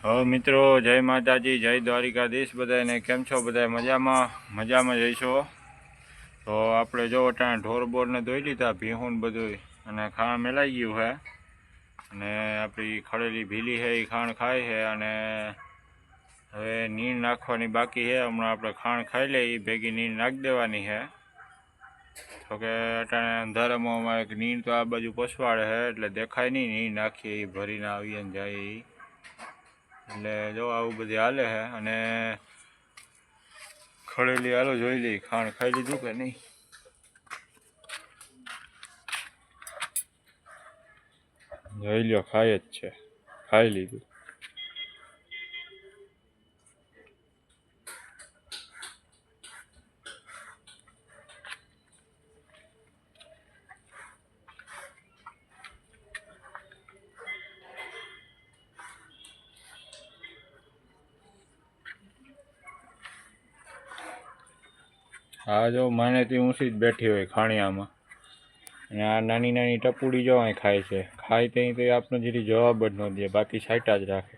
હવે મિત્રો જય માતાજી, જય દ્વારિકાધીશ બધાને. કેમ છો બધા? મજામાં જઈશો. તો આપણે જો ત્યાં ઢોર બોરને ધોઈ લીધા, ભીહું બધું, અને ખાણ મેલાઈ ગયું છે. અને આપણી ખડેલી ભીલી છે એ ખાણ ખાય છે. અને હવે નીણ નાખવાની બાકી છે. હમણાં આપણે ખાણ ખાઈ લઈએ, ભેગી નીણ નાખી દેવાની છે. તો કે અટાણે અંધારામાં અમારે નીણ તો આ બાજુ પસવાડે છે, એટલે દેખાય નહીં. નીણ નાખીએ એ ભરીને આવીએ ને જાય એ. એટલે જો આવું બધી હાલે છે. અને ખડેલી હાલો જોઈ લઈ, ખાણ ખાઈ લીધું કે નહીં. જોઈ લ્યો, ખાય જ છે, ખાઈ લીધું. હા જો માનેથી ઊંચી જ બેઠી હોય ખાણિયામાં. અને આ નાની નાની ટપુડી જો અહીં ખાય છે. ખાય ત્યાં તો આપણને જેથી જવાબ જ ન દે, બાકી સાઈટા જ રાખે.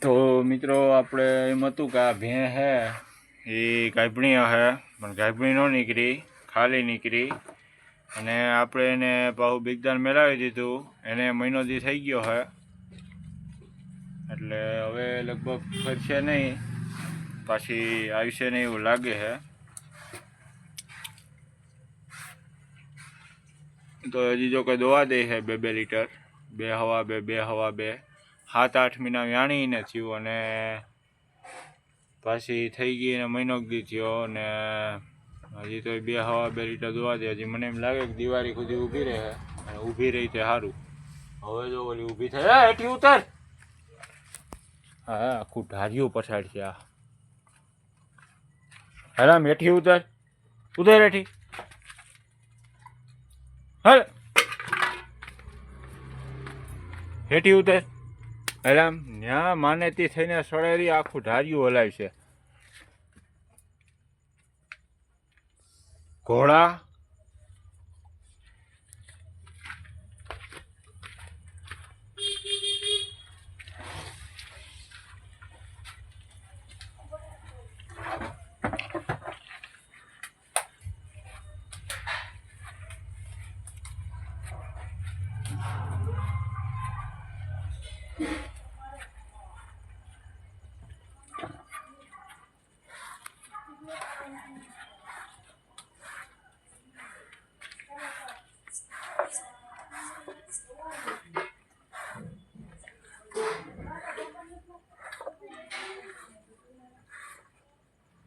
તો મિત્રો આપણે એમ હતું કે આ ભેં છે એ ગાભણી હશે, પણ ગાભણી ન નીકળી, ખાલી નીકળી. અને આપણે એને પાછું બિગદાન મેળવી દીધું. એને મહિનો દી થઈ ગયો છે, એટલે હવે લગભગ ફરશે નહીં, પાછી આવશે નહીં એવું લાગે છે. તો હજી જો કંઈ દોવા દે છે 2-2 લીટર, 2 હવા 2, 2 હવા 2, 7-8 મહિના વ્યાણીને થયું. અને પાછી થઈ ગઈ ને મહિનો દી થયો. અને હજી તો 2 હવા 2 લીટર દોવા દે. હજી મને એમ લાગે કે દિવાળી સુધી ઊભી રહે, અને ઊભી રહી તે સારું. હવે જો ઓલી ઊભી થાય, હેઠી ઉતર. હા, આખું ઢાર્યું પછાડશે આ. હેરામ હેઠી ઉતર, ઉતર હેઠી. હાલ હેઠી ઉતર. હેરામ ન્યા માનેતી થઈને સળેરી આખું ઢાર્યું હલાવશે. ઘોડા